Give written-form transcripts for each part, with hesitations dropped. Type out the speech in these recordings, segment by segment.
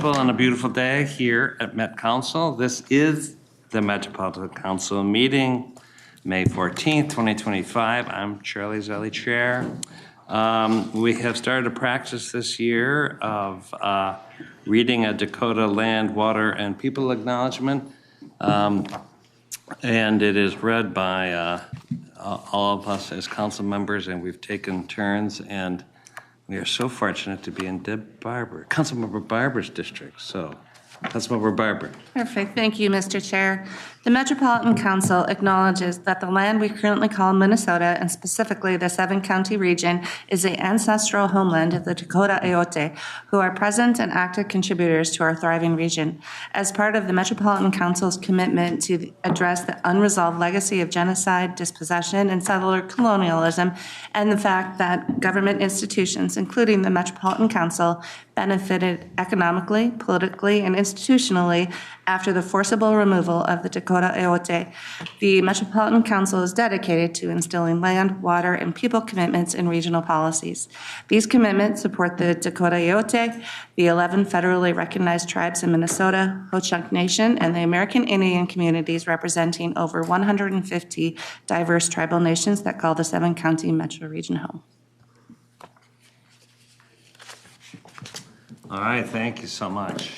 wonderful on a beautiful day here at Met Council. This is the Metropolitan Council meeting, May 14th, 2025. I'm Charlie Zelli, Chair. We have started a practice this year of reading a Dakota Land, Water, and People Acknowledgement. And it is read by all of us as council members, and we've taken turns, and we are so fortunate to be in Councilmember Barber's district. So, Councilmember Barber. Perfect. Thank you, Mr. Chair. The Metropolitan Council acknowledges that the land we currently call Minnesota, and specifically the 7-county region, is the ancestral homeland of the Dakota Ayote, who are present and active contributors to our thriving region. As part of the Metropolitan Council's commitment to address the unresolved legacy of genocide, dispossession, and settler colonialism, and the fact that government institutions, including the Metropolitan Council, benefited economically, politically, and institutionally after the forcible removal of the Dakota Ayote. The Metropolitan Council is dedicated to instilling land, water, and people commitments in regional policies. These commitments support the Dakota Ayote, the 11 federally recognized tribes in Minnesota, Ho-Chunk Nation, and the American Indian communities representing over 150 diverse tribal nations that call the 7-county metro region home. All right, thank you so much.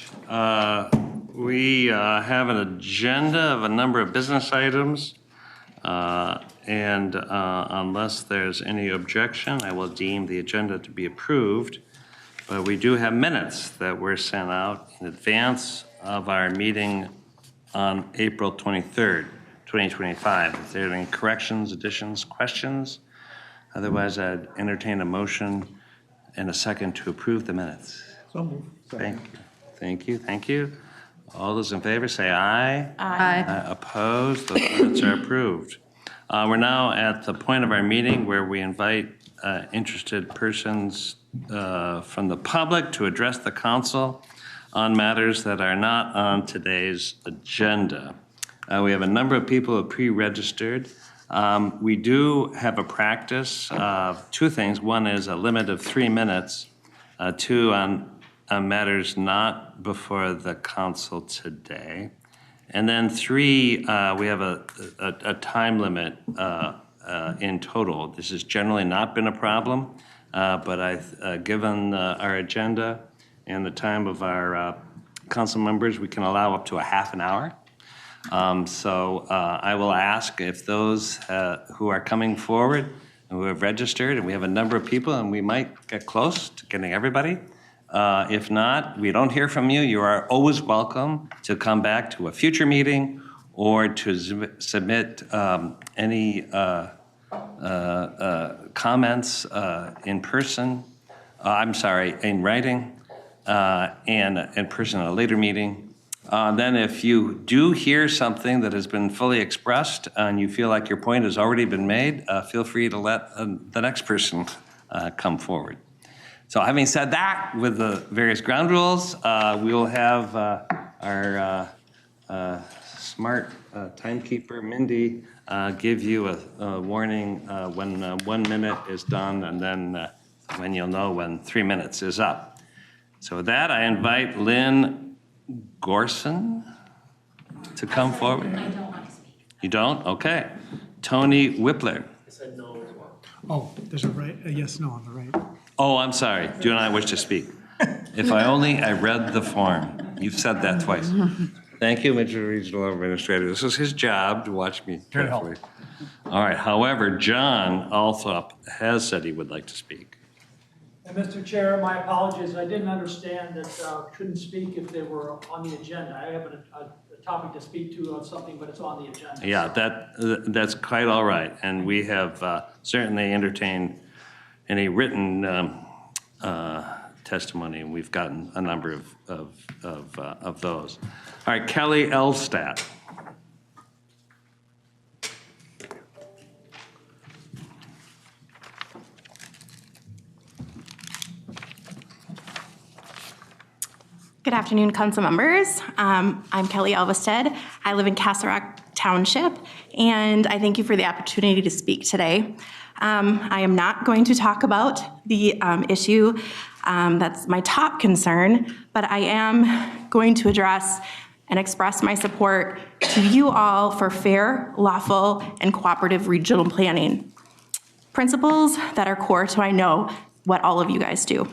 We have an agenda of a number of business items, and unless there's any objection, I will deem the agenda to be approved. But we do have minutes that were sent out in advance of our meeting on April 23rd, 2025. If there are any corrections, additions, questions, otherwise I'd entertain a motion and a second to approve the minutes. So moved. Thank you. Thank you. Thank you. All those in favor say aye. Aye. Opposed? Those minutes are approved. We're now at the point of our meeting where we invite interested persons from the public to address the council on matters that are not on today's agenda. We have a number of people who have pre-registered. We do have a practice of two things. One is a limit of 3 minutes. Two, on matters not before the council today. And then 3, we have a time limit in total. This has generally not been a problem, but given our agenda and the time of our council members, we can allow up to a half an hour. So I will ask if those who are coming forward and who have registered, and we have a number of people, and we might get close to getting everybody. If not, we don't hear from you. You are always welcome to come back to a future meeting or to submit any comments in person. In writing, and in person at a later meeting. Then if you do hear something that has been fully expressed and you feel like your point has already been made, feel free to let the next person come forward. So having said that, with the various ground rules, we will have our smart timekeeper, Mindy, give you a warning when 1 minute is done, and then when you'll know when 3 minutes is up. So with that, I invite Lynn Gorson to come forward. I don't want to speak. You don't? Okay. Tony Whippler. I said no as well. Oh, there's a yes, no on the right. Oh, I'm sorry. Do not wish to speak. If I read the form. You've said that twice. Thank you, Metro Regional Administrator. This is his job to watch me carefully. All right. However, John Althop has said he would like to speak. And Mr. Chair, my apologies. I didn't understand that couldn't speak if they were on the agenda. I have a topic to speak to on something, but it's on the agenda. Yeah, that's quite all right. And we have certainly entertained any written testimony, and we've gotten a number of those. All right, Kelly Elstad. Good afternoon, council members. I'm Kelly Elvested. I live in Castle Rock Township, and I thank you for the opportunity to speak today. I am not going to talk about the issue that's my top concern, but I am going to address and express my support to you all for fair, lawful, and cooperative regional planning. Principles that are core to I know what all of you guys do.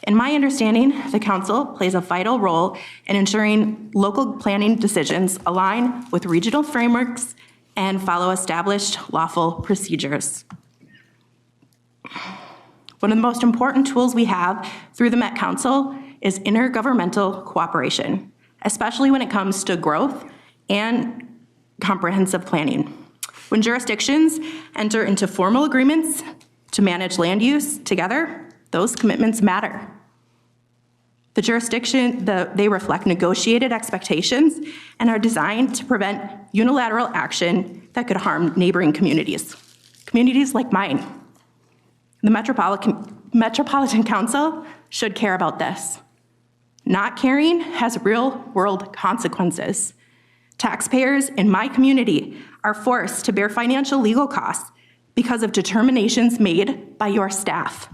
In my understanding, the council plays a vital role in ensuring local planning decisions align with regional frameworks and follow established lawful procedures. One of the most important tools we have through the Met Council is intergovernmental cooperation, especially when it comes to growth and comprehensive planning. When jurisdictions enter into formal agreements to manage land use together, those commitments matter. They reflect negotiated expectations and are designed to prevent unilateral action that could harm neighboring communities like mine. The Metropolitan Council should care about this. Not caring has real-world consequences. Taxpayers in my community are forced to bear financial legal costs because of determinations made by your staff.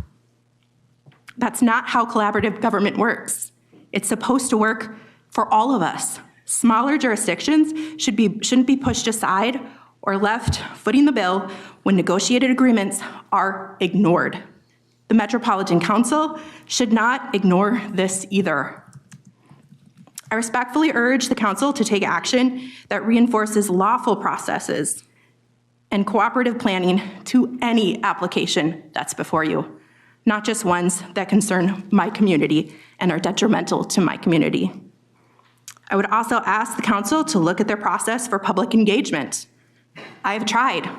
That's not how collaborative government works. It's supposed to work for all of us. Smaller jurisdictions shouldn't be pushed aside or left footing the bill when negotiated agreements are ignored. The Metropolitan Council should not ignore this either. I respectfully urge the council to take action that reinforces lawful processes and cooperative planning to any application that's before you, not just ones that concern my community and are detrimental to my community. I would also ask the council to look at their process for public engagement. I've tried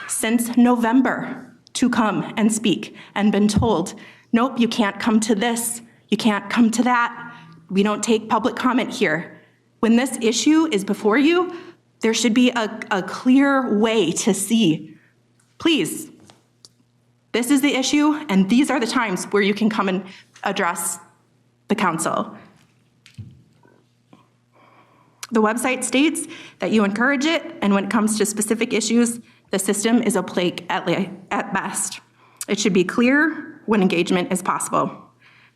since November to come and speak and been told, nope, you can't come to this, you can't come to that, we don't take public comment here. When this issue is before you, there should be a clear way to see, please, this is the issue and these are the times where you can come and address the council. The website states that you encourage it, and when it comes to specific issues, the system is opaque at best. It should be clear when engagement is possible.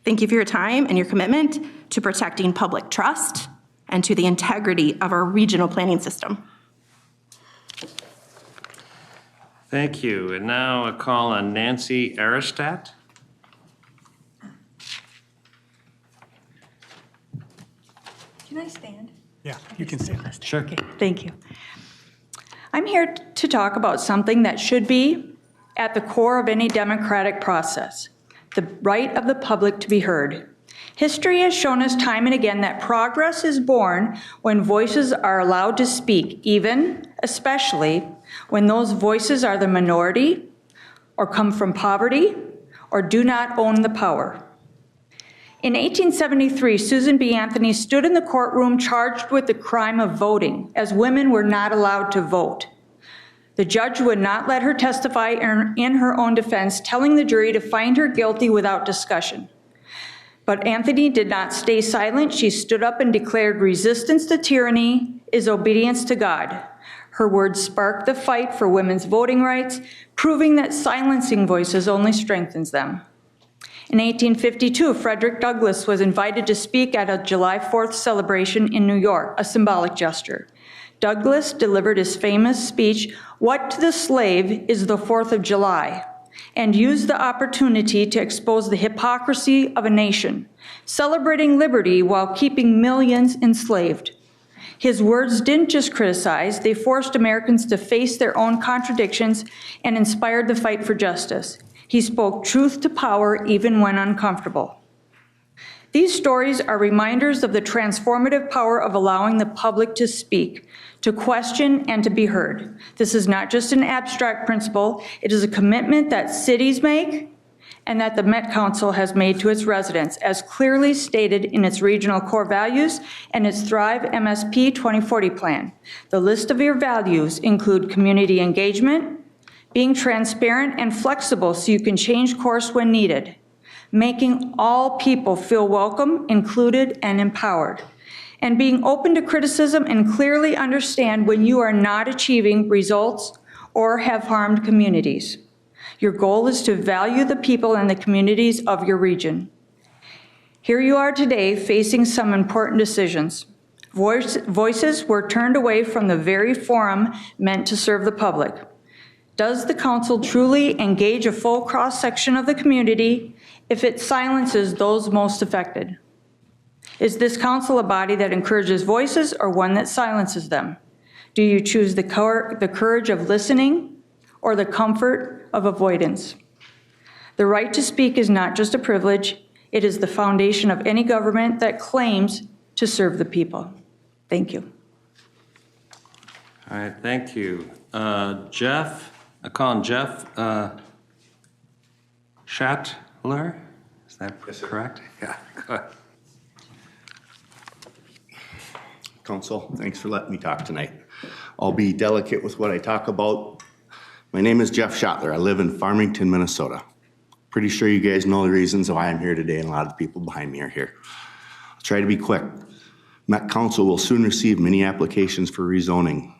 Thank you for your time and your commitment to protecting public trust and to the integrity of our regional planning system. Thank you. And now a call on Nancy Aristat. Can I stand? Yeah, you can say. Sure. Okay, thank you. I'm here to talk about something that should be at the core of any democratic process, the right of the public to be heard. History has shown us time and again that progress is born when voices are allowed to speak, especially, when those voices are the minority, or come from poverty, or do not own the power. In 1873, Susan B. Anthony stood in the courtroom charged with the crime of voting, as women were not allowed to vote. The judge would not let her testify in her own defense, telling the jury to find her guilty without discussion. But Anthony did not stay silent. She stood up and declared resistance to tyranny is obedience to God. Her words sparked the fight for women's voting rights, proving that silencing voices only strengthens them. In 1852, Frederick Douglass was invited to speak at a July 4th celebration in New York, a symbolic gesture. Douglass delivered his famous speech, "What to the slave is the 4th of July?" and used the opportunity to expose the hypocrisy of a nation, celebrating liberty while keeping millions enslaved. His words didn't just criticize, they forced Americans to face their own contradictions and inspired the fight for justice. He spoke truth to power even when uncomfortable. These stories are reminders of the transformative power of allowing the public to speak, to question, and to be heard. This is not just an abstract principle, it is a commitment that cities make and that the Met Council has made to its residents, as clearly stated in its regional core values and its Thrive MSP 2040 plan. The list of your values include community engagement, being transparent and flexible so you can change course when needed, making all people feel welcome, included, and empowered, and being open to criticism and clearly understand when you are not achieving results or have harmed communities. Your goal is to value the people and the communities of your region. Here you are today facing some important decisions. Voices were turned away from the very forum meant to serve the public. Does the council truly engage a full cross-section of the community if it silences those most affected? Is this council a body that encourages voices or one that silences them? Do you choose the courage of listening or the comfort of avoidance? The right to speak is not just a privilege, it is the foundation of any government that claims to serve the people. Thank you. All right, thank you. Jeff, I call him Jeff Schattler, is that correct? Yeah, go ahead. Council, thanks for letting me talk tonight. I'll be delicate with what I talk about. My name is Jeff Schottler. I live in Farmington, Minnesota. Pretty sure you guys know the reasons why I'm here today, and a lot of the people behind me are here. I'll try to be quick. Met Council will soon receive many applications for rezoning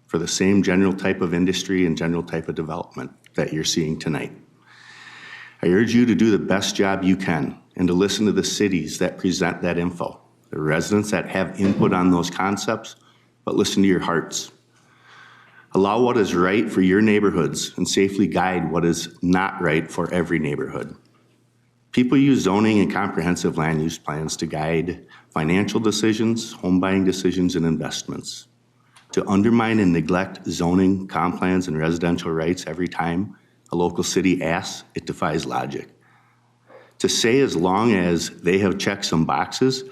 for the same general type of industry and general type of development that you're seeing tonight. I urge you to do the best job you can and to listen to the cities that present that info, the residents that have input on those concepts, but listen to your hearts. Allow what is right for your neighborhoods and safely guide what is not right for every neighborhood. People use zoning and comprehensive land use plans to guide financial decisions, home buying decisions, and investments. To undermine and neglect zoning, comp plans, and residential rights every time a local city asks, it defies logic. To say as long as they have checked some boxes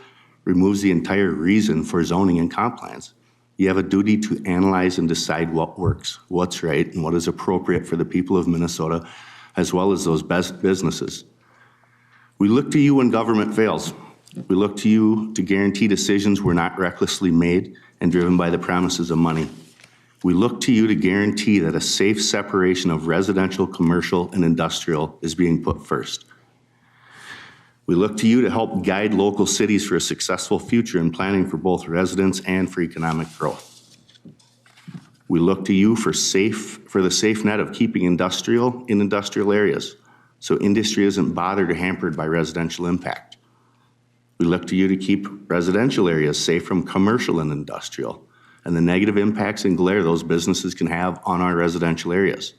removes the entire reason for zoning and comp plans. You have a duty to analyze and decide what works, what's right, and what is appropriate for the people of Minnesota, as well as those best businesses. We look to you when government fails. We look to you to guarantee decisions were not recklessly made and driven by the promises of money. We look to you to guarantee that a safe separation of residential, commercial, and industrial is being put first. We look to you to help guide local cities for a successful future in planning for both residents and for economic growth. We look to you for the safe net of keeping industrial in industrial areas, so industry isn't bothered or hampered by residential impact. We look to you to keep residential areas safe from commercial and industrial, and the negative impacts and glare those businesses can have on our residential areas.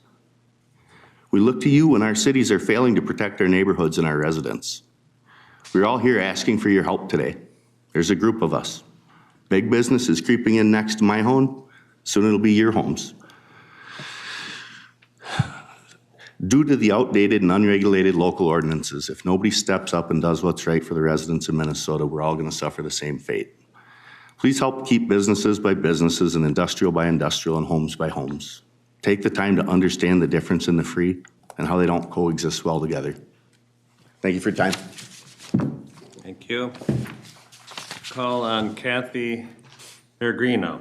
We look to you when our cities are failing to protect our neighborhoods and our residents. We're all here asking for your help today. There's a group of us. Big business is creeping in next to my home. Soon it'll be your homes. Due to the outdated and unregulated local ordinances, if nobody steps up and does what's right for the residents of Minnesota, we're all going to suffer the same fate. Please help keep businesses by businesses and industrial by industrial and homes by homes. Take the time to understand the difference in the free and how they don't coexist well together. Thank you for your time. Thank you. Call on Kathy Peregrino.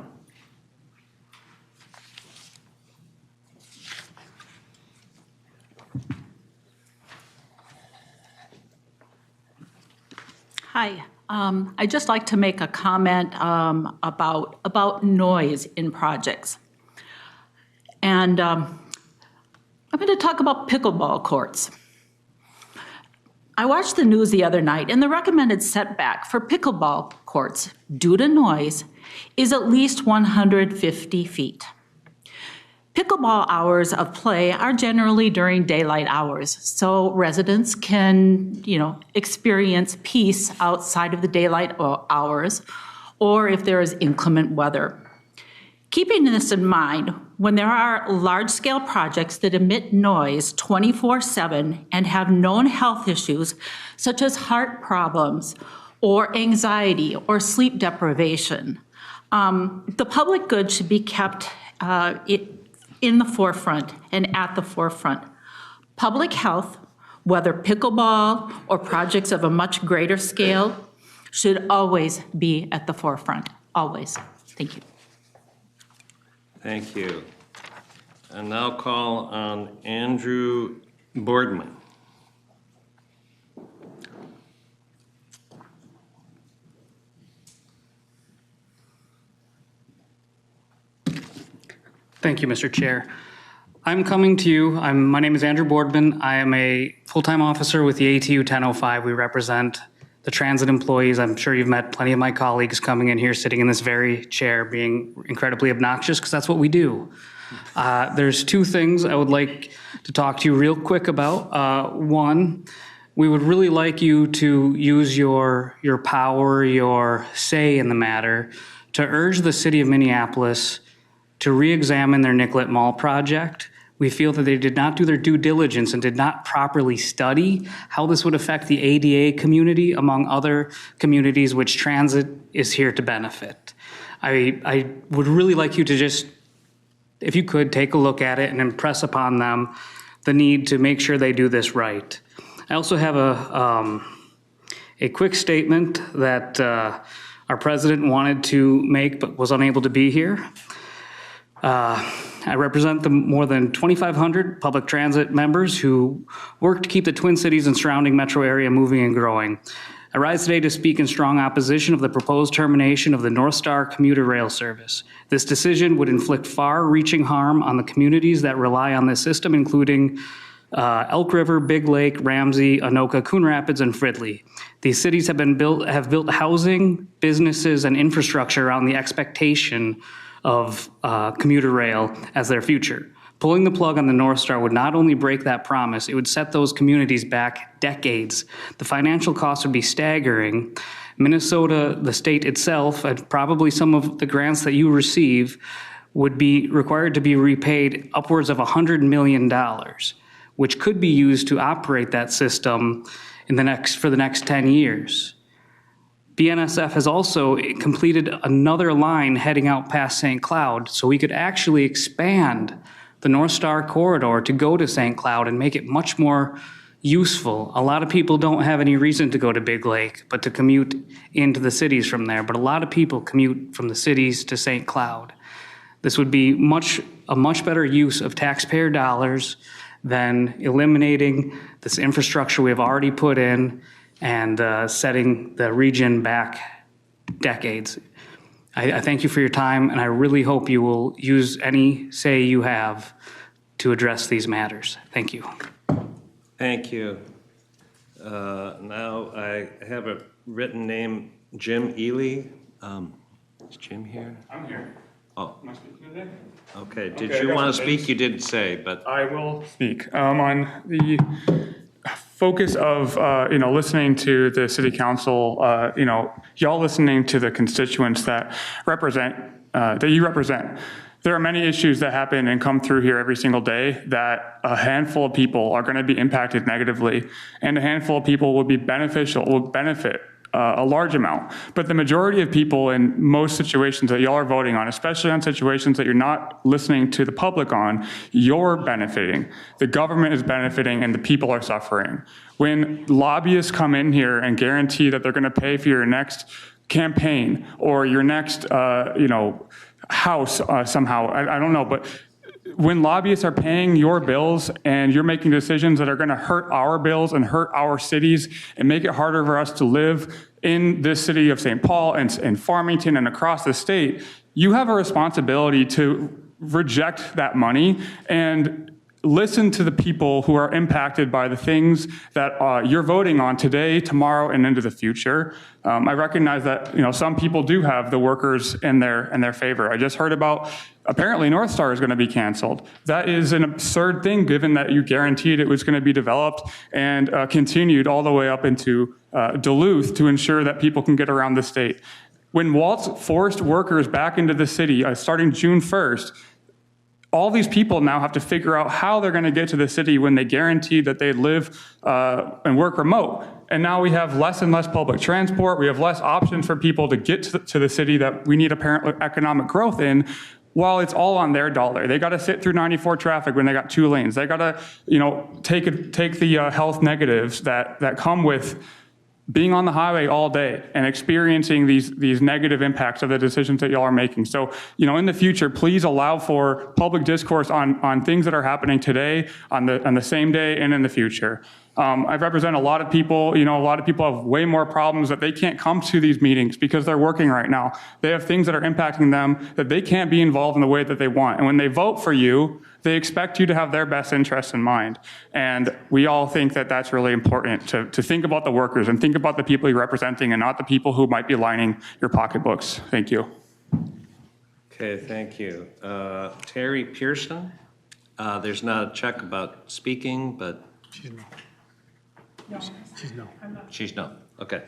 Hi. I'd just like to make a comment about noise in projects. And I'm going to talk about pickleball courts. I watched the news the other night, and the recommended setback for pickleball courts due to noise is at least 150 feet. Pickleball hours of play are generally during daylight hours, so residents can, experience peace outside of the daylight hours, or if there is inclement weather. Keeping this in mind, when there are large-scale projects that emit noise 24/7 and have known health issues such as heart problems or anxiety or sleep deprivation, the public good should be kept in the forefront and at the forefront. Public health, whether pickleball or projects of a much greater scale, should always be at the forefront, always. Thank you. Thank you. And now call on Andrew Boardman. Thank you, Mr. Chair. I'm coming to you. My name is Andrew Boardman. I am a full-time officer with the ATU 1005. We represent the transit employees. I'm sure you've met plenty of my colleagues coming in here, sitting in this very chair, being incredibly obnoxious, because that's what we do. There's two things I would like to talk to you real quick about. One, we would really like you to use your power, your say in the matter, to urge the city of Minneapolis to re-examine their Nicollet Mall project. We feel that they did not do their due diligence and did not properly study how this would affect the ADA community, among other communities which transit is here to benefit. I would really like you to just, if you could, take a look at it and impress upon them the need to make sure they do this right. I also have a quick statement that our president wanted to make but was unable to be here. I represent the more than 2,500 public transit members who work to keep the Twin Cities and surrounding metro area moving and growing. I rise today to speak in strong opposition of the proposed termination of the North Star commuter rail service. This decision would inflict far-reaching harm on the communities that rely on this system, including Elk River, Big Lake, Ramsey, Anoka, Coon Rapids, and Fridley. These cities have built housing, businesses, and infrastructure around the expectation of commuter rail as their future. Pulling the plug on the North Star would not only break that promise, it would set those communities back decades. The financial costs would be staggering. Minnesota, the state itself, and probably some of the grants that you receive would be required to be repaid upwards of $100 million, which could be used to operate that system for the next 10 years. BNSF has also completed another line heading out past St. Cloud, so we could actually expand the North Star corridor to go to St. Cloud and make it much more useful. A lot of people don't have any reason to go to Big Lake, but to commute into the cities from there. But a lot of people commute from the cities to St. Cloud. This would be a much better use of taxpayer dollars than eliminating this infrastructure we have already put in and setting the region back decades. I thank you for your time, and I really hope you will use any say you have to address these matters. Thank you. Thank you. Now I have a written name, Jim Ely. Is Jim here? I'm here. Oh, Am I speaking today? okay. Did you want to speak? You did say, but. I will speak. On the focus of, listening to the city council, y'all listening to the constituents that you represent. There are many issues that happen and come through here every single day that a handful of people are going to be impacted negatively, and a handful of people will benefit a large amount. But the majority of people in most situations that y'all are voting on, especially on situations that you're not listening to the public on, you're benefiting. The government is benefiting and the people are suffering. When lobbyists come in here and guarantee that they're going to pay for your next campaign or your next, house somehow, I don't know, but when lobbyists are paying your bills and you're making decisions that are going to hurt our bills and hurt our cities and make it harder for us to live in this city of St. Paul and Farmington and across the state, you have a responsibility to reject that money and listen to the people who are impacted by the things that you're voting on today, tomorrow, and into the future. I recognize that some people do have the workers in their favor. I just heard about apparently North Star is going to be canceled. That is an absurd thing, given that you guaranteed it was going to be developed and continued all the way up into Duluth to ensure that people can get around the state. When Waltz forced workers back into the city starting June 1st, all these people now have to figure out how they're going to get to the city when they guaranteed that they live and work remote. And now we have less and less public transport. We have less options for people to get to the city that we need apparently economic growth in, while it's all on their dollar. They got to sit through 94 traffic when they got 2 lanes. They got to, take the health negatives that come with being on the highway all day and experiencing these negative impacts of the decisions that y'all are making. So, in the future, please allow for public discourse on things that are happening today, on the same day, and in the future. I represent a lot of people, a lot of people have way more problems that they can't come to these meetings because they're working right now. They have things that are impacting them that they can't be involved in the way that they want. And when they vote for you, they expect you to have their best interests in mind. And we all think that that's really important to think about the workers and think about the people you're representing and not the people who might be lining your pocketbooks. Thank you. Okay, thank you. Terry Pearson, there's not a check about speaking, but She's no. She's no. she's no, okay.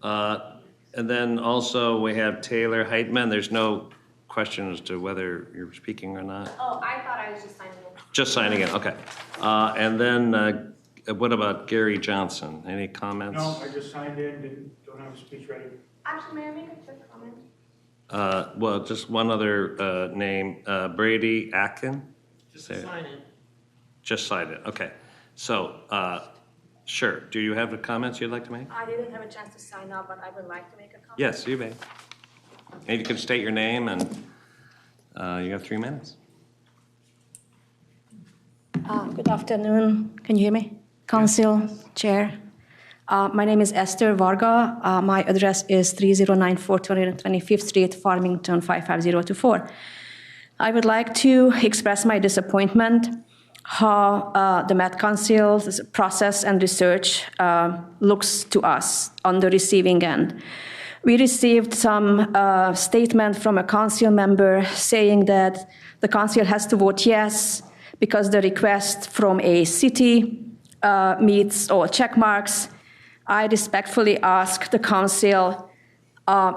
And then also we have Taylor Heitman. There's no question as to whether you're speaking or not. Oh, I thought I was just signing in. Just signing in, okay. And then what about Gary Johnson? Any comments? No, I just signed in, don't have a speech ready. Actually, may I make a quick comment? Well, just one other name, Brady Atkin? Just sign in. Just sign it, okay. So, sure, do you have the comments you'd like to make? I didn't have a chance to sign up, but I would like to make a comment. Yes, you may. And you can state your name and you have 3 minutes. Good afternoon. Can you hear me? Council, Chair. My name is Esther Varga. My address is 3094 225th Street, Farmington 55024. I would like to express my disappointment how the Met Council's process and research looks to us on the receiving end. We received some statement from a council member saying that the council has to vote yes because the request from a city meets all check marks. I respectfully ask the council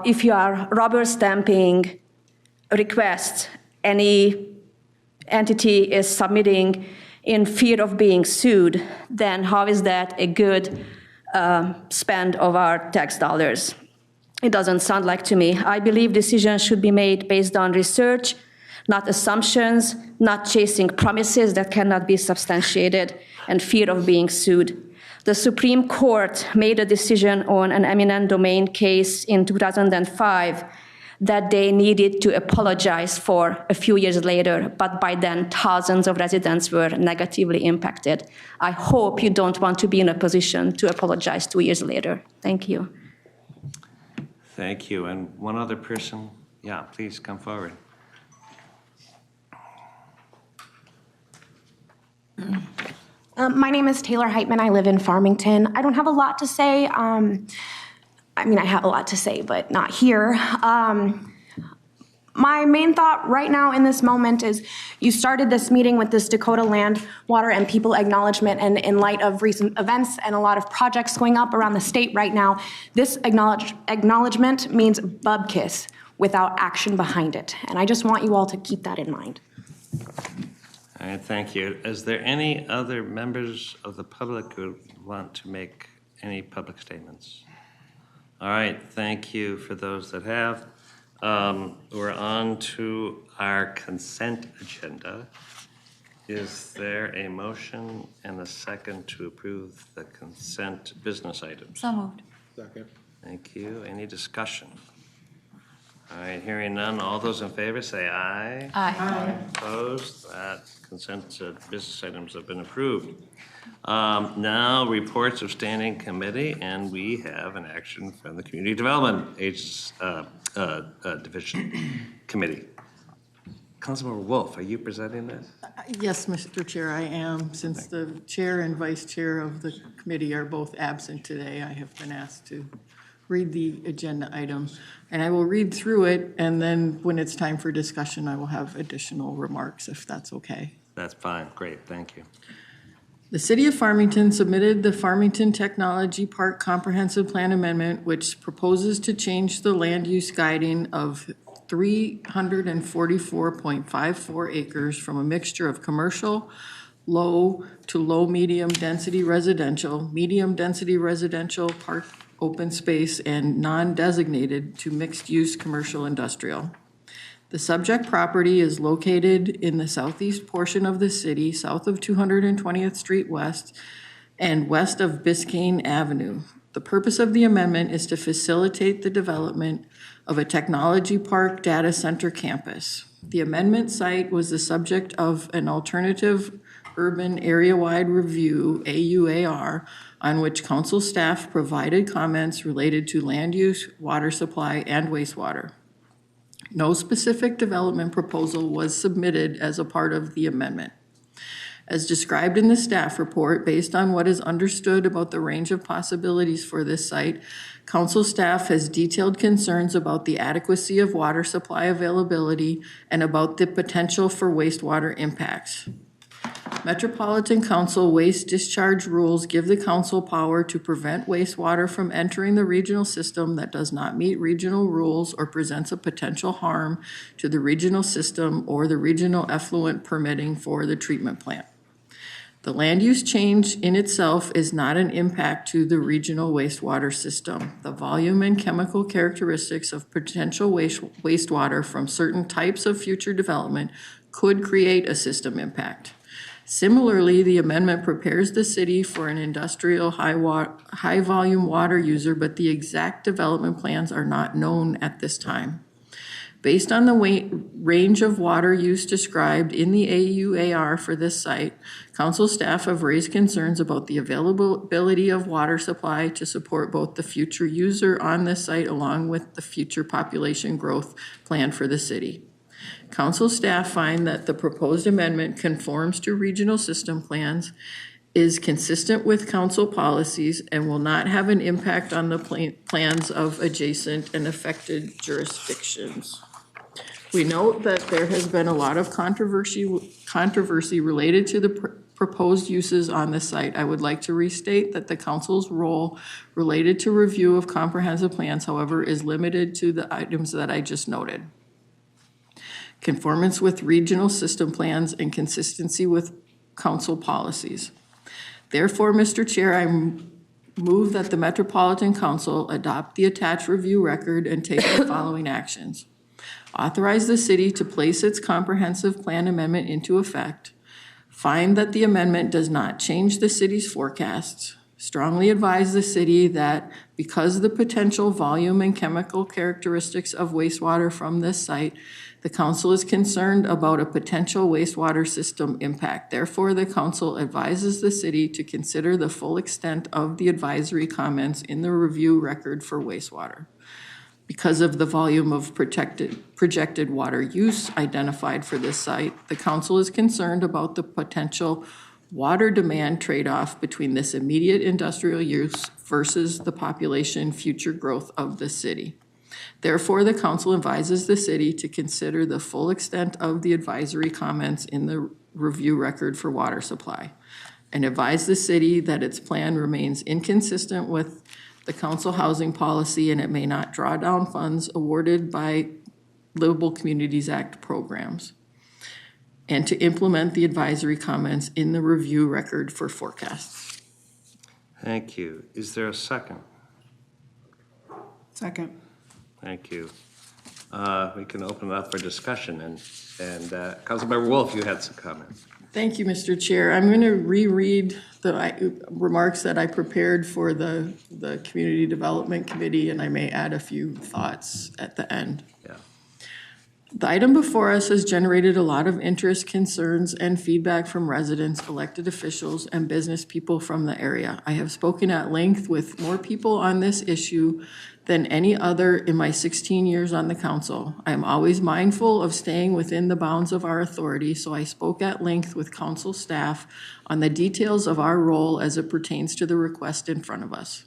if you are rubber stamping a request any entity is submitting in fear of being sued, then how is that a good spend of our tax dollars? It doesn't sound like to me. I believe decisions should be made based on research, not assumptions, not chasing promises that cannot be substantiated, and fear of being sued. The Supreme Court made a decision on an eminent domain case in 2005 that they needed to apologize for a few years later, but by then thousands of residents were negatively impacted. I hope you don't want to be in a position to apologize 2 years later. Thank you. Thank you. And one other person, yeah, please come forward. My name is Taylor Heitman. I live in Farmington. I don't have a lot to say. I mean, I have a lot to say, but not here. My main thought right now in this moment is you started this meeting with this Dakota Land, Water, and People acknowledgement, and in light of recent events and a lot of projects going up around the state right now, this acknowledgement means bubkiss without action behind it. And I just want you all to keep that in mind. All right, thank you. Is there any other members of the public who want to make any public statements? All right, thank you for those that have. We're on to our consent agenda. Is there a motion and a second to approve the consent business items? So moved. Second. Thank you. Any discussion? All right, hearing none. All those in favor say aye. Aye. Opposed? That consent business items have been approved. Now, reports of standing committee, and we have an action from the Community Development Division Committee. Councilmember Wolf, are you presenting this? Yes, Mr. Chair, I am. Since the chair and vice chair of the committee are both absent today, I have been asked to read the agenda item. And I will read through it, and then when it's time for discussion, I will have additional remarks, if that's okay. That's fine. Great. Thank you. The City of Farmington submitted the Farmington Technology Park Comprehensive Plan Amendment, which proposes to change the land use guiding of 344.54 acres from a mixture of commercial, low to low-medium density residential, medium-density residential, park open space, and non-designated to mixed-use commercial industrial. The subject property is located in the southeast portion of the city, south of 220th Street West and west of Biscayne Avenue. The purpose of the amendment is to facilitate the development of a technology park data center campus. The amendment site was the subject of an alternative Urban Area-Wide Review, AUAR, on which council staff provided comments related to land use, water supply, and wastewater. No specific development proposal was submitted as a part of the amendment. As described in the staff report, based on what is understood about the range of possibilities for this site, council staff has detailed concerns about the adequacy of water supply availability and about the potential for wastewater impacts. Metropolitan Council waste discharge rules give the council power to prevent wastewater from entering the regional system that does not meet regional rules or presents a potential harm to the regional system or the regional effluent permitting for the treatment plant. The land use change in itself is not an impact to the regional wastewater system. The volume and chemical characteristics of potential wastewater from certain types of future development could create a system impact. Similarly, the amendment prepares the city for an industrial high volume water user, but the exact development plans are not known at this time. Based on the range of water use described in the AUAR for this site, council staff have raised concerns about the availability of water supply to support both the future user on this site along with the future population growth plan for the city. Council staff find that the proposed amendment conforms to regional system plans, is consistent with council policies, and will not have an impact on the plans of adjacent and affected jurisdictions. We note that there has been a lot of controversy related to the proposed uses on the site. I would like to restate that the council's role related to review of comprehensive plans, however, is limited to the items that I just noted. Conformance with regional system plans and consistency with council policies. Therefore, Mr. Chair, I move that the Metropolitan Council adopt the attached review record and take the following actions. Authorize the city to place its comprehensive plan amendment into effect. Find that the amendment does not change the city's forecasts. Strongly advise the city that because of the potential volume and chemical characteristics of wastewater from this site, the council is concerned about a potential wastewater system impact. Therefore, the council advises the city to consider the full extent of the advisory comments in the review record for wastewater. Because of the volume of projected water use identified for this site, the council is concerned about the potential water demand trade-off between this immediate industrial use versus the population future growth of the city. Therefore, the council advises the city to consider the full extent of the advisory comments in the review record for water supply and advise the city that its plan remains inconsistent with the council housing policy and it may not draw down funds awarded by Livable Communities Act programs, and to implement the advisory comments in the review record for forecasts. Thank you. Is there a second? Second. Thank you. We can open it up for discussion, and Councilmember Wolf, you had some comments. Thank you, Mr. Chair. I'm going to reread the remarks that I prepared for the Community Development Committee, and I may add a few thoughts at the end. Yeah. The item before us has generated a lot of interest, concerns, and feedback from residents, elected officials, and business people from the area. I have spoken at length with more people on this issue than any other in my 16 years on the council. I am always mindful of staying within the bounds of our authority, so I spoke at length with council staff on the details of our role as it pertains to the request in front of us.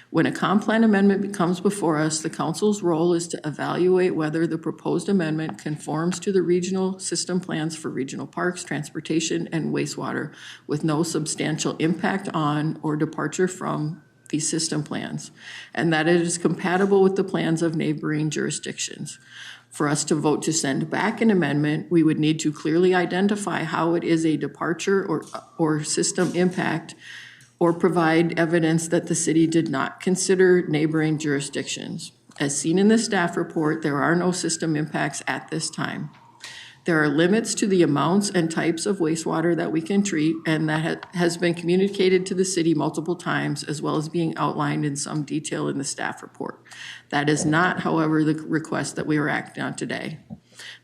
When a comp plan amendment comes before us, the council's role is to evaluate whether the proposed amendment conforms to the regional system plans for regional parks, transportation, and wastewater with no substantial impact on or departure from these system plans, and that it is compatible with the plans of neighboring jurisdictions. For us to vote to send back an amendment, we would need to clearly identify how it is a departure or system impact, or provide evidence that the city did not consider neighboring jurisdictions. As seen in the staff report, there are no system impacts at this time. There are limits to the amounts and types of wastewater that we can treat, and that has been communicated to the city multiple times, as well as being outlined in some detail in the staff report. That is not, however, the request that we are acting on today.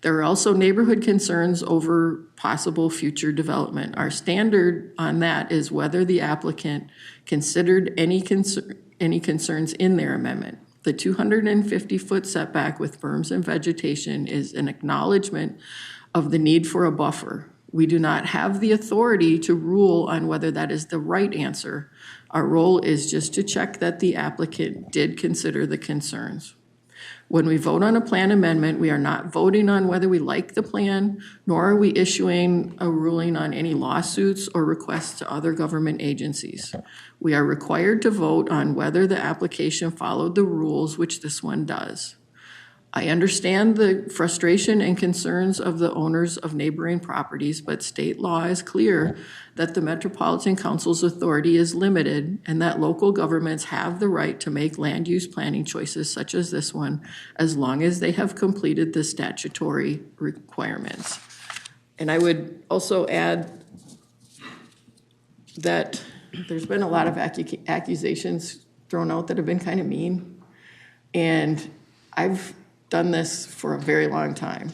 There are also neighborhood concerns over possible future development. Our standard on that is whether the applicant considered any concerns in their amendment. The 250-foot setback with berms and vegetation is an acknowledgement of the need for a buffer. We do not have the authority to rule on whether that is the right answer. Our role is just to check that the applicant did consider the concerns. When we vote on a plan amendment, we are not voting on whether we like the plan, nor are we issuing a ruling on any lawsuits or requests to other government agencies. We are required to vote on whether the application followed the rules, which this one does. I understand the frustration and concerns of the owners of neighboring properties, but state law is clear that the Metropolitan Council's authority is limited and that local governments have the right to make land use planning choices such as this one, as long as they have completed the statutory requirements. And I would also add that there's been a lot of accusations thrown out that have been kind of mean. And I've done this for a very long time.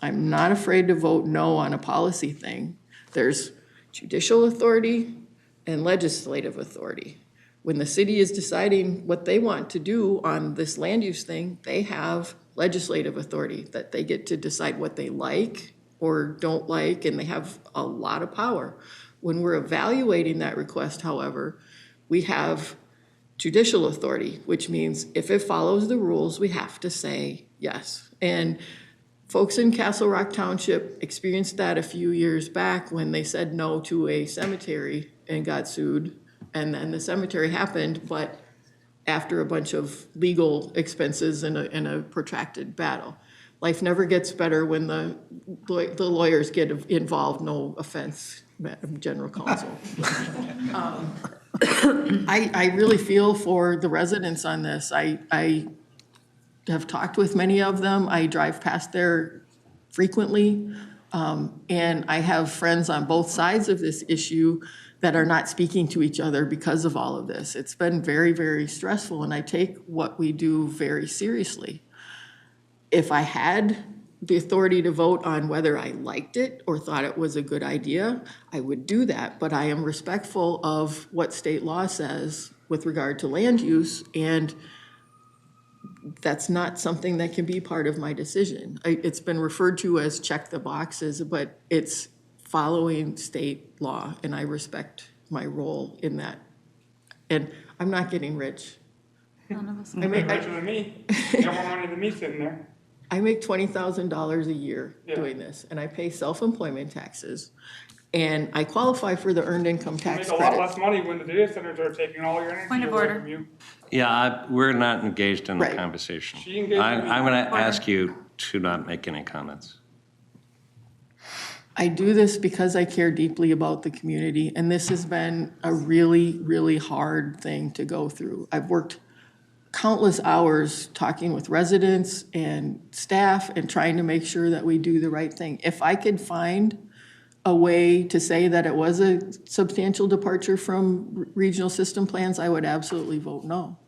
I'm not afraid to vote no on a policy thing. There's judicial authority and legislative authority. When the city is deciding what they want to do on this land use thing, they have legislative authority that they get to decide what they like or don't like, and they have a lot of power. When we're evaluating that request, however, we have judicial authority, which means if it follows the rules, we have to say yes. And folks in Castle Rock Township experienced that a few years back when they said no to a cemetery and got sued. And then the cemetery happened, but after a bunch of legal expenses and a protracted battle. Life never gets better when the lawyers get involved. No offense, Madam General Counsel. I really feel for the residents on this. I have talked with many of them. I drive past there frequently. And I have friends on both sides of this issue that are not speaking to each other because of all of this. It's been very, very stressful, and I take what we do very seriously. If I had the authority to vote on whether I liked it or thought it was a good idea, I would do that. But I am respectful of what state law says with regard to land use, and that's not something that can be part of my decision. It's been referred to as check the boxes, but it's following state law, and I respect my role in that. And I'm not getting rich. None of us. You're richer than me. You got more money than me sitting there. I make $20,000 a year Yeah. doing this, and I pay self-employment taxes, and I qualify for the earned income You tax make a lot credit. less money when the data centers are taking all your energy Point of away order. from you. Yeah, we're not engaged in the Right. conversation. She engaged with me. I'm going to ask you to not make any comments. I do this because I care deeply about the community, and this has been a really, really hard thing to go through. I've worked countless hours talking with residents and staff and trying to make sure that we do the right thing. If I could find a way to say that it was a substantial departure from regional system plans, I would absolutely vote no.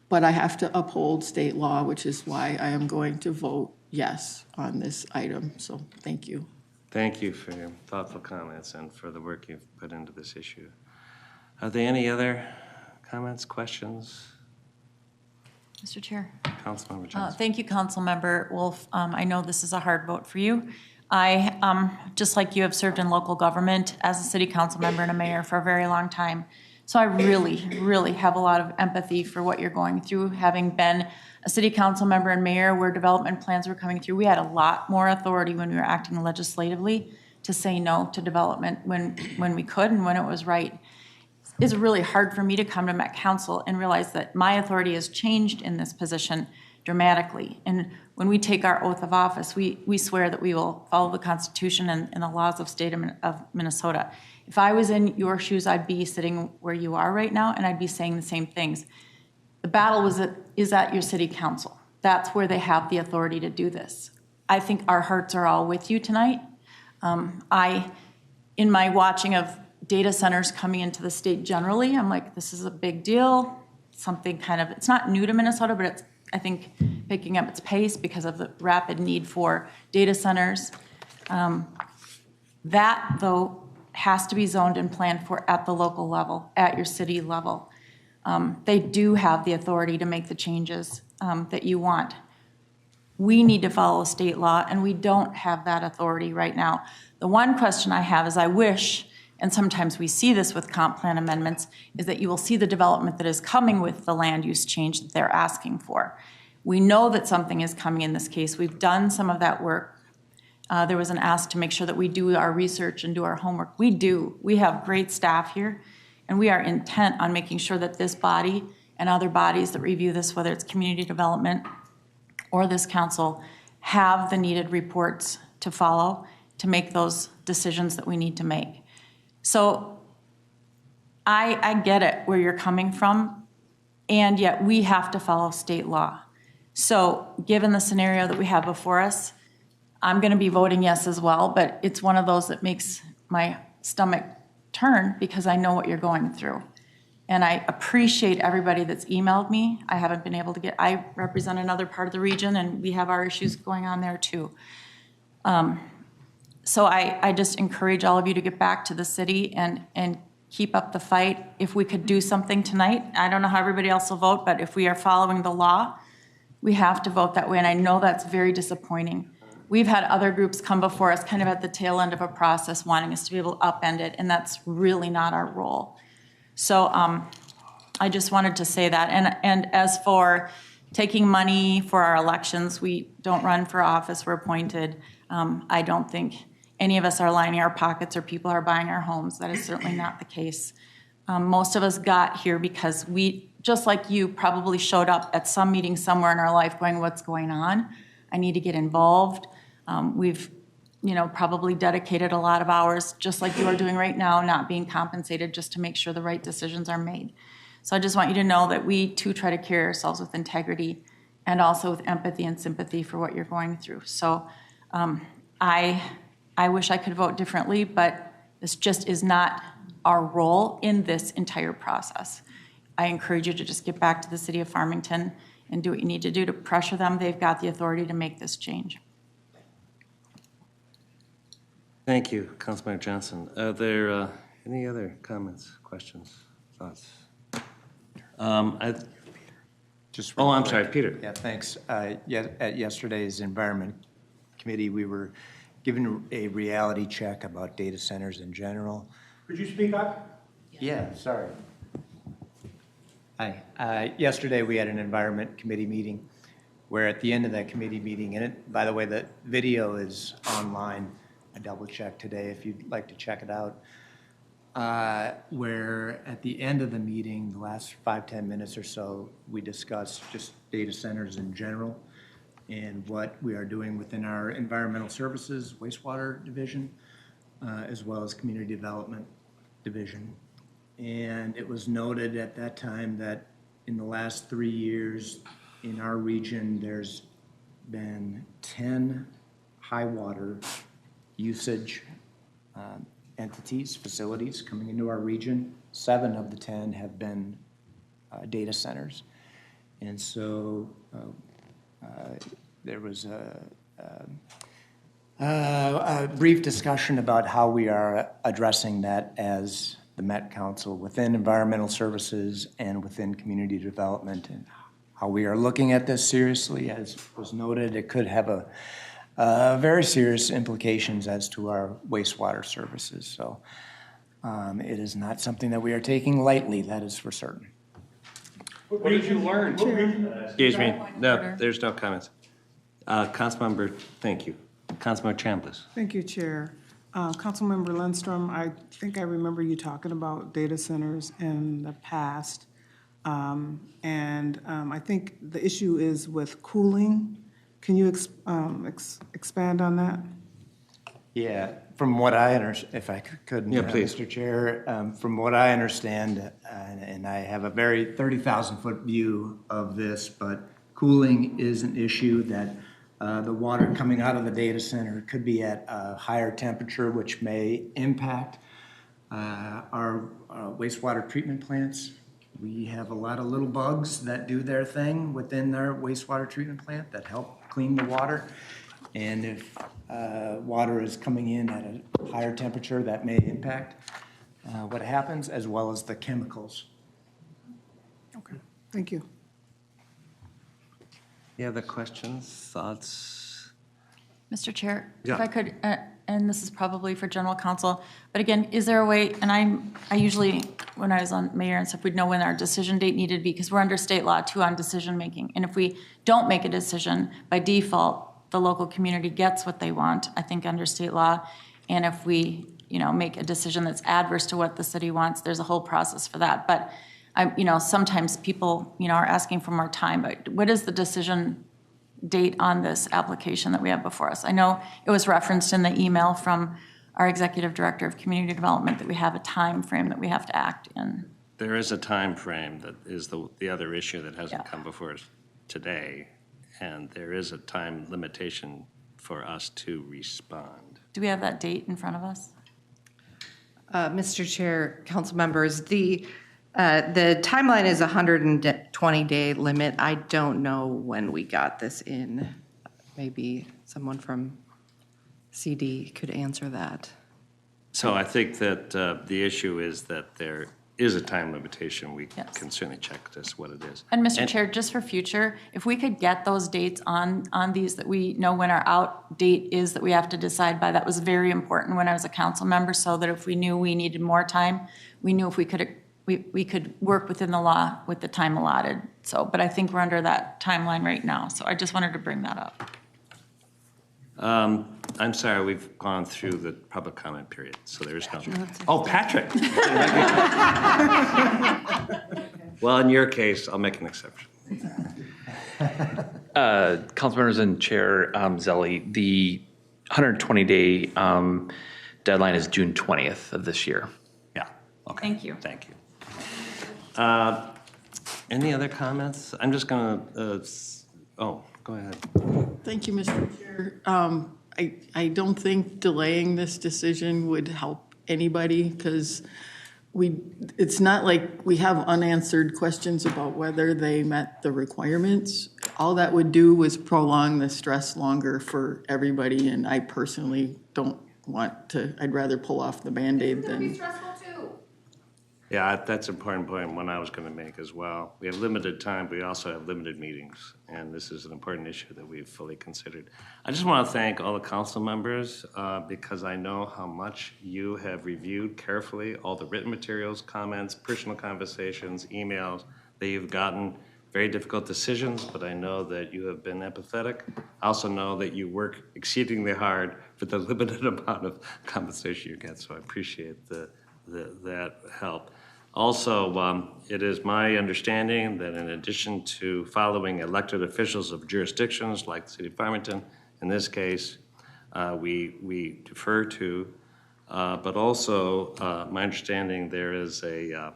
But I have to uphold state law, which is why I am going to vote yes on this item. So thank you. Thank you for your thoughtful comments and for the work you've put into this issue. Are there any other comments, questions? Mr. Chair. Councilmember Johnson. Thank you, Councilmember Wolf. I know this is a hard vote for you. I, just like you, have served in local government as a city council member and a mayor for a very long time. So I really, really have a lot of empathy for what you're going through. Having been a city council member and mayor where development plans were coming through, we had a lot more authority when we were acting legislatively to say no to development when we could and when it was right. It's really hard for me to come to Met Council and realize that my authority has changed in this position dramatically. And when we take our oath of office, we swear that we will follow the Constitution and the laws of state of Minnesota. If I was in your shoes, I'd be sitting where you are right now, and I'd be saying the same things. The battle is at your city council. That's where they have the authority to do this. I think our hearts are all with you tonight. In my watching of data centers coming into the state generally, I'm like, this is a big deal. Something kind of, it's not new to Minnesota, but I think, picking up its pace because of the rapid need for data centers. That, though, has to be zoned and planned for at the local level, at your city level. They do have the authority to make the changes that you want. We need to follow state law, and we don't have that authority right now. The one question I have is I wish, and sometimes we see this with comp plan amendments, is that you will see the development that is coming with the land use change that they're asking for. We know that something is coming in this case. We've done some of that work. There was an ask to make sure that we do our research and do our homework. We do. We have great staff here, and we are intent on making sure that this body and other bodies that review this, whether it's community development or this council, have the needed reports to follow to make those decisions that we need to make. So I get it where you're coming from, and yet we have to follow state law. So given the scenario that we have before us, I'm going to be voting yes as well, but it's one of those that makes my stomach turn because I know what you're going through. And I appreciate everybody that's emailed me. I haven't been able to get, I represent another part of the region, and we have our issues going on there too. So I just encourage all of you to get back to the city and keep up the fight. If we could do something tonight, I don't know how everybody else will vote, but if we are following the law, we have to vote that way, and I know that's very disappointing. We've had other groups come before us kind of at the tail end of a process wanting us to be able to upend it, and that's really not our role. So I just wanted to say that. And as for taking money for our elections, we don't run for office, we're appointed. I don't think any of us are lining our pockets or people are buying our homes. That is certainly not the case. Most of us got here because we, just like you, probably showed up at some meeting somewhere in our life going, what's going on? I need to get involved. We've probably dedicated a lot of hours, just like you are doing right now, not being compensated just to make sure the right decisions are made. So I just want you to know that we too try to carry ourselves with integrity and also with empathy and sympathy for what you're going through. So I wish I could vote differently, but this just is not our role in this entire process. I encourage you to just get back to the city of Farmington and do what you need to do to pressure them. They've got the authority to make this change. Thank you, Councilmember Johnson. Are there any other comments, questions, thoughts? I'm sorry, Peter. Yeah, thanks. At yesterday's Environment Committee, we were given a reality check about data centers in general. Could you speak up? Yeah, sorry. Hi. Yesterday, we had an Environment Committee meeting where at the end of that committee meeting, and by the way, the video is online. I double-checked today if you'd like to check it out. Where at the end of the meeting, the last 5-10 minutes or so, we discussed just data centers in general and what we are doing within our environmental services, wastewater division, as well as community development division. And it was noted at that time that in the last 3 years in our region, there's been 10 high water usage entities, facilities coming into our region. 7 of the 10 have been data centers. And so there was a brief discussion about how we are addressing that as the Met Council within environmental services and within community development, and how we are looking at this seriously. As was noted, it could have very serious implications as to our wastewater services. So it is not something that we are taking lightly, that is for certain. What did you learn? Excuse me. No, there's no comments. Councilmember, thank you. Councilmember Chambliss. Thank you, Chair. Councilmember Lindstrom, I think I remember you talking about data centers in the past. I think the issue is with cooling. Can you expand on that? Yeah, from what I understand, if I could, yeah, please. Mr. Chair, from what I understand, and I have a very 30,000-foot view of this, but cooling is an issue that the water coming out of the data center could be at a higher temperature, which may impact our wastewater treatment plants, we have a lot of little bugs that do their thing within our wastewater treatment plant that help clean the water. And if water is coming in at a higher temperature, that may impact what happens, as well as the chemicals. Okay, thank you. Any other questions, thoughts? Mr. Chair, Yeah. if I could, and this is probably for general counsel, but again, is there a way, and I usually, when I was on mayor and stuff, we'd know when our decision date needed to be, because we're under state law too on decision making. And if we don't make a decision, by default, the local community gets what they want, I think, under state law. And if we, make a decision that's adverse to what the city wants, there's a whole process for that. But sometimes people, are asking for more time, but what is the decision date on this application that we have before us? I know it was referenced in the email from our Executive Director of Community Development that we have a time frame that we have to act in. There is a time frame that is the other issue that hasn't come before us today, and there is a time limitation for us to respond. Do we have that date in front of us? Mr. Chair, council members, the timeline is a 120-day limit. I don't know when we got this in. Maybe someone from CD could answer that. So I think that the issue is that there is a time limitation. We can certainly check this, what it is. And Mr. Chair, just for future, if we could get those dates on these that we know when our out date is that we have to decide by, that was very important when I was a council member, so that if we knew we needed more time, we knew if we could work within the law with the time allotted. So, but I think we're under that timeline right now, so I just wanted to bring that up. I'm sorry, we've gone through the public comment period, so there's no. Oh, Patrick. Well, in your case, I'll make an exception. Council members and Chair Zelli, the 120-day deadline is June 20th of this year. Yeah. Okay. Thank you. Thank you. Any other comments? I'm just going to. Go ahead. Thank you, Mr. Chair. I don't think delaying this decision would help anybody, because it's not like we have unanswered questions about whether they met the requirements. All that would do was prolong the stress longer for everybody, and I personally don't want to. I'd rather pull off the Band-Aid than. Yeah, that's an important point, one I was going to make as well. We have limited time, but we also have limited meetings, and this is an important issue that we've fully considered. I just want to thank all the council members because I know how much you have reviewed carefully all the written materials, comments, personal conversations, emails that you've gotten. Very difficult decisions, but I know that you have been empathetic. I also know that you work exceedingly hard for the limited amount of compensation you get, so I appreciate that help. Also, it is my understanding that in addition to following elected officials of jurisdictions like the City of Farmington, in this case, we defer to, but also my understanding there is a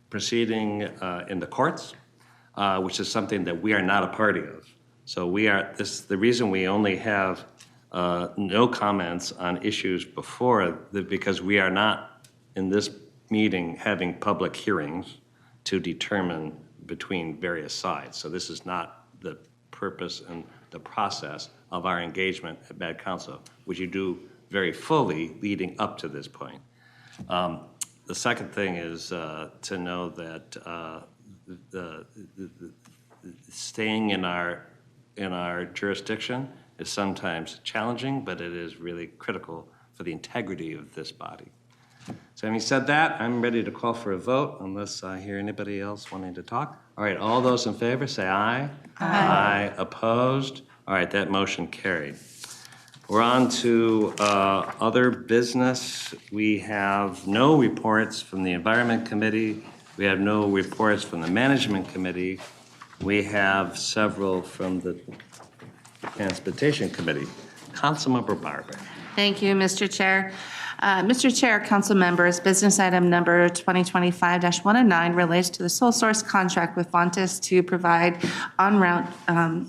proceeding in the courts, which is something that we are not a party of. So the reason we only have no comments on issues before, because we are not in this meeting having public hearings to determine between various sides. So this is not the purpose and the process of our engagement at Bad Council, which you do very fully leading up to this point. The second thing is to know that staying in our jurisdiction is sometimes challenging, but it is really critical for the integrity of this body. So having said that, I'm ready to call for a vote unless I hear anybody else wanting to talk. All right, all those in favor say aye. Aye. Opposed? All right, that motion carried. We're on to other business. We have no reports from the Environment Committee. We have no reports from the Management Committee. We have several from the Transportation Committee. Councilmember Barber. Thank you, Mr. Chair. Mr. Chair, council members, business item number 2025-109 relates to the sole source contract with Fontis to provide on-route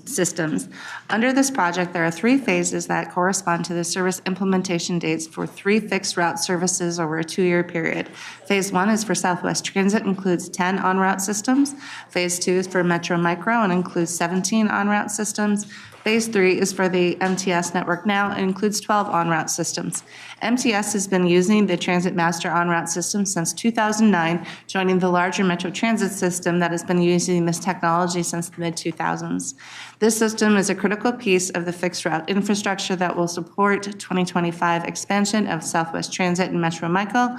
systems. Under this project, there are 3 phases that correspond to the service implementation dates for 3 fixed route services over a 2-year period. Phase 1 is for Southwest Transit, includes 10 on-route systems. Phase 2 is for Metro Micro and includes 17 on-route systems. Phase 3 is for the MTS network now and includes 12 on-route systems. MTS has been using the Transit Master on-route system since 2009, joining the larger Metro Transit system that has been using this technology since the mid-2000s. This system is a critical piece of the fixed route infrastructure that will support 2025 expansion of Southwest Transit and Metro Micro,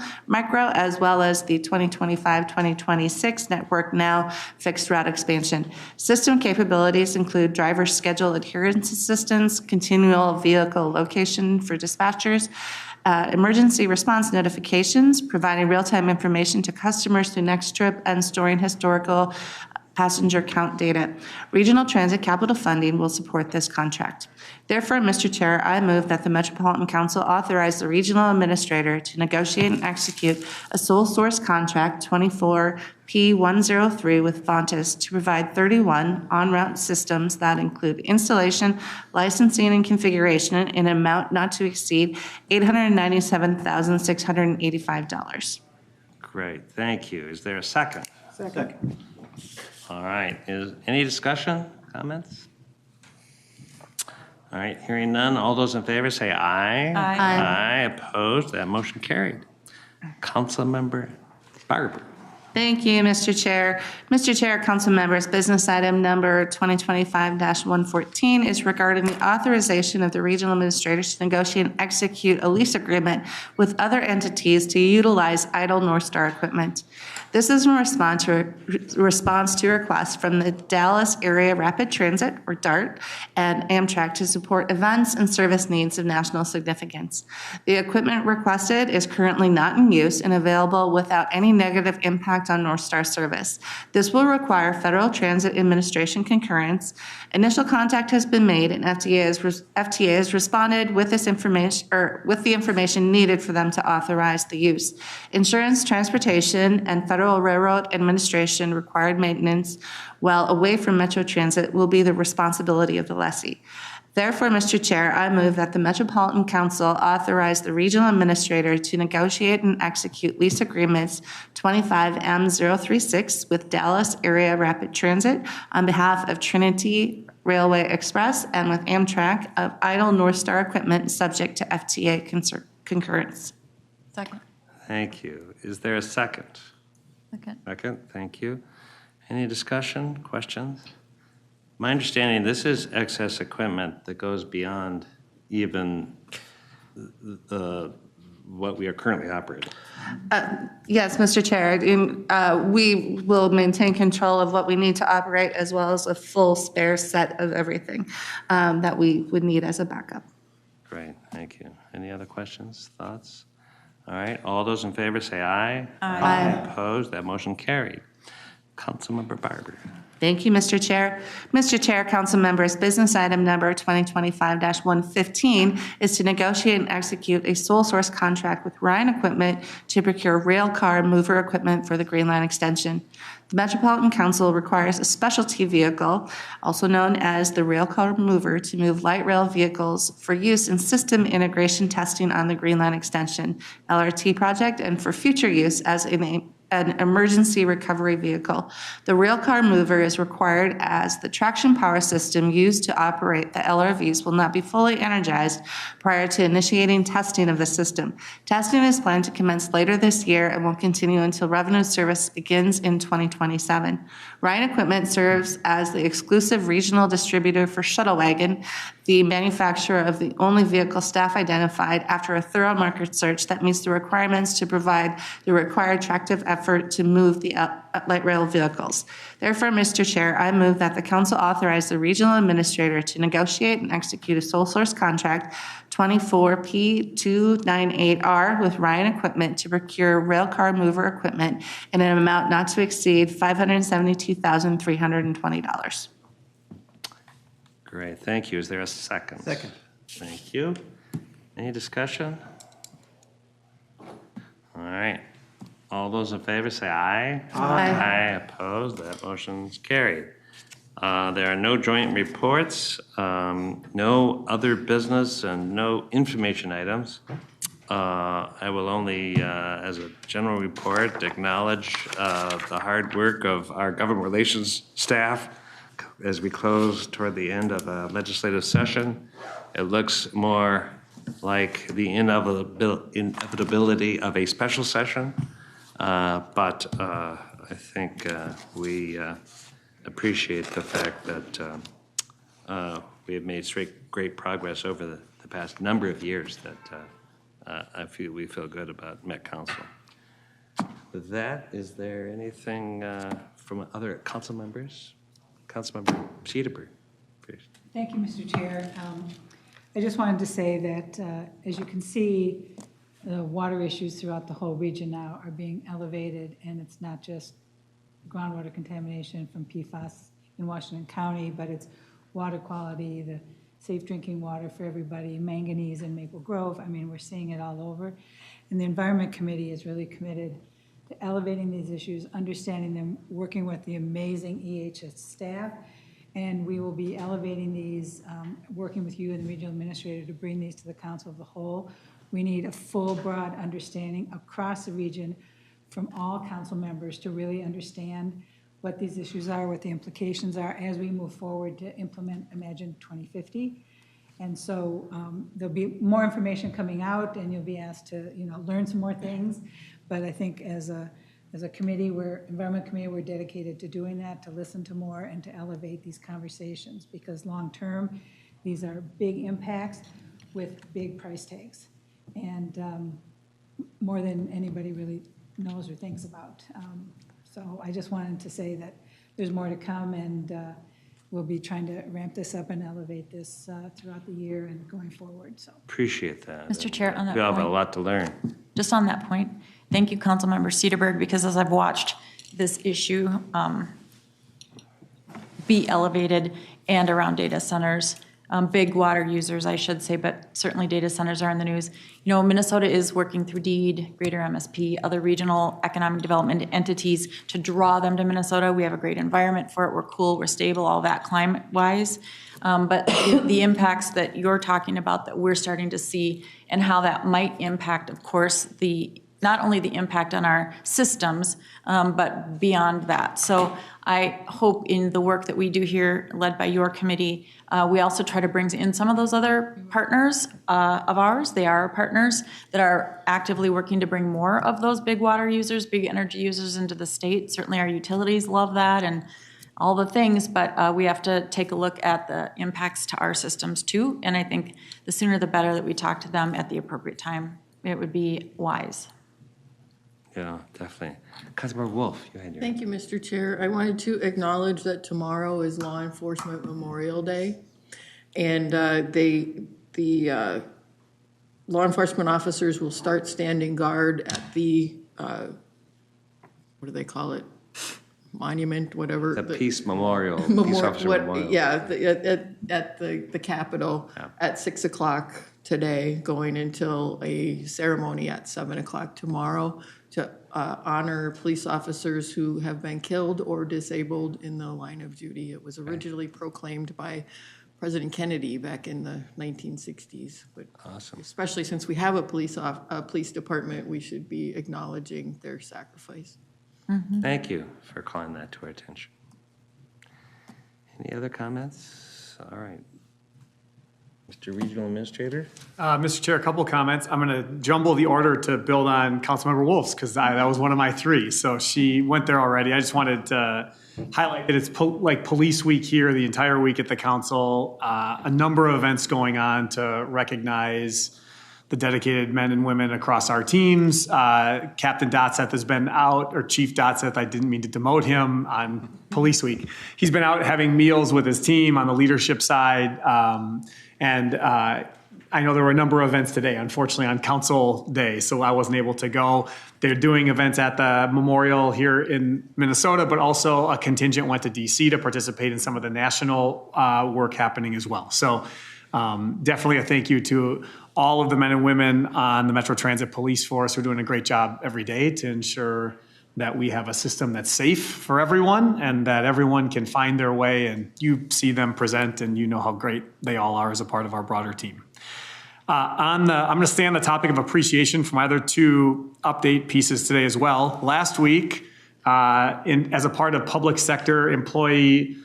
as well as the 2025-2026 Network Now fixed route expansion. System capabilities include driver schedule adherence assistance, continual vehicle location for dispatchers, emergency response notifications, providing real-time information to customers through Next Trip, and storing historical passenger count data. Regional Transit Capital Funding will support this contract. Therefore, Mr. Chair, I move that the Metropolitan Council authorize the regional administrator to negotiate and execute a sole source contract 24P103 with Fontis to provide 31 on-route systems that include installation, licensing, and configuration in an amount not to exceed $897,685. Great, thank you. Is there a second? Second. All right, is any discussion, comments? All right, hearing none, all those in favor say aye. Aye. Aye, opposed, that motion carried. Councilmember Barber. Thank you, Mr. Chair. Mr. Chair, council members, business item number 2025-114 is regarding the authorization of the regional administrators to negotiate and execute a lease agreement with other entities to utilize idle North Star equipment. This is in response to requests from the Dallas Area Rapid Transit, or DART, and Amtrak to support events and service needs of national significance. The equipment requested is currently not in use and available without any negative impact on North Star service. This will require Federal Transit Administration concurrence. Initial contact has been made, and FTA has responded with this information, or with the information needed for them to authorize the use. Insurance, transportation, and Federal Railroad Administration required maintenance while away from Metro Transit will be the responsibility of the lessee. Therefore, Mr. Chair, I move that the Metropolitan Council authorize the regional administrator to negotiate and execute lease agreements 25M036 with Dallas Area Rapid Transit on behalf of Trinity Railway Express and with Amtrak of idle North Star equipment subject to FTA concurrence. Second. Thank you. Is there a second? Second. Second, thank you. Any discussion, questions? My understanding, this is excess equipment that goes beyond even what we are currently operating. Yes, Mr. Chair. We will maintain control of what we need to operate as well as a full spare set of everything that we would need as a backup. Great, thank you. Any other questions, thoughts? All right, all those in favor say aye. Aye. Opposed, that motion carried. Councilmember Barber. Thank you, Mr. Chair. Mr. Chair, council members, business item number 2025-115 is to negotiate and execute a sole source contract with Ryan Equipment to procure rail car mover equipment for the Green Line extension. The Metropolitan Council requires a specialty vehicle, also known as the rail car mover, to move light rail vehicles for use in system integration testing on the Green Line extension LRT project and for future use as an emergency recovery vehicle. The rail car mover is required as the traction power system used to operate the LRVs will not be fully energized prior to initiating testing of the system. Testing is planned to commence later this year and will continue until revenue service begins in 2027. Ryan Equipment serves as the exclusive regional distributor for Shuttle Wagon, the manufacturer of the only vehicle staff identified after a thorough market search that meets the requirements to provide the required tractive effort to move the light rail vehicles. Therefore, Mr. Chair, I move that the council authorize the regional administrator to negotiate and execute a sole source contract 24P298R with Ryan Equipment to procure rail car mover equipment in an amount not to exceed $572,320. Great, thank you. Is there a second? Second. Thank you. Any discussion? right. All those in favor say aye. Aye. Aye, opposed, that motion's carried. There are no joint reports, no other business, and no information items. I will only, as a general report, acknowledge the hard work of our government relations staff as we close toward the end of a legislative session. It looks more like the inevitability of a special session, but I think we appreciate the fact that we have made great progress over the past number of years that we feel good about Met Council. With that, is there anything from other council members? Councilmember Cedarburg, please. Thank you, Mr. Chair. I just wanted to say that, as you can see, the water issues throughout the whole region now are being elevated, and it's not just groundwater contamination from PFAS in Washington County, but it's water quality, the safe drinking water for everybody, manganese in Maple Grove. I mean, we're seeing it all over. And the Environment Committee is really committed to elevating these issues, understanding them, working with the amazing EHS staff. And we will be elevating these, working with you and the regional administrator to bring these to the Council of the Whole. We need a full, broad understanding across the region from all council members to really understand what these issues are, what the implications are as we move forward to implement Imagine 2050. And so there'll be more information coming out, and you'll be asked to, learn some more things. But I think as a committee, Environment Committee, we're dedicated to doing that, to listen to more and to elevate these conversations, because long-term, these are big impacts with big price tags, and more than anybody really knows or thinks about. So I just wanted to say that there's more to come, and we'll be trying to ramp this up and elevate this throughout the year and going forward. So Appreciate that. Mr. Chair, on that We all have a point- lot to learn. Just on that point, thank you, Councilmember Cedarburg, because as I've watched this issue be elevated and around data centers, big water users, I should say, but certainly data centers are in the news. Minnesota is working through DEED, Greater MSP, other regional economic development entities to draw them to Minnesota. We have a great environment for it. We're cool, we're stable, all that climate-wise. But the impacts that you're talking about that we're starting to see and how that might impact, of course, not only the impact on our systems, but beyond that. So I hope in the work that we do here, led by your committee, we also try to bring in some of those other partners of ours. They are our partners that are actively working to bring more of those big water users, big energy users into the state. Certainly our utilities love that and all the things, but we have to take a look at the impacts to our systems too. And I think the sooner the better that we talk to them at the appropriate time, it would be wise. Yeah, definitely. Councilmember Wolf, you had your. Thank you, Mr. Chair. I wanted to acknowledge that tomorrow is Law Enforcement Memorial Day. And the law enforcement officers will start standing guard at the, what do they call it? Monument, whatever. The Peace Memorial, Peace Officer Memorial. Yeah, at the Capitol at 6 o'clock today, going until a ceremony at 7 o'clock tomorrow to honor police officers who have been killed or disabled in the line of duty. It was originally proclaimed by President Kennedy back in the 1960s. But awesome. Especially since we have a police department, we should be acknowledging their sacrifice. Mm-hmm. Thank you for calling that to our attention. Any other comments? All right. Mr. Regional Administrator? Mr. Chair, a couple of comments. I'm going to jumble the order to build on Councilmember Wolf's, because that was one of my three. So she went there already. I just wanted to highlight that it's like Police Week here, the entire week at the council. A number of events going on to recognize the dedicated men and women across our teams. Captain Dotseth has been out, or Chief Dotseth, I didn't mean to demote him on Police Week. He's been out having meals with his team on the leadership side. And I know there were a number of events today, unfortunately, on Council Day, so I wasn't able to go. They're doing events at the memorial here in Minnesota, but also a contingent went to DC to participate in some of the national work happening as well. So definitely a thank you to all of the men and women on the Metro Transit Police Force who are doing a great job every day to ensure that we have a system that's safe for everyone and that everyone can find their way, and you see them present and you know how great they all are as a part of our broader team. I'm going to stay on the topic of appreciation for my other two update pieces today as well. Last week, as a part of public sector employee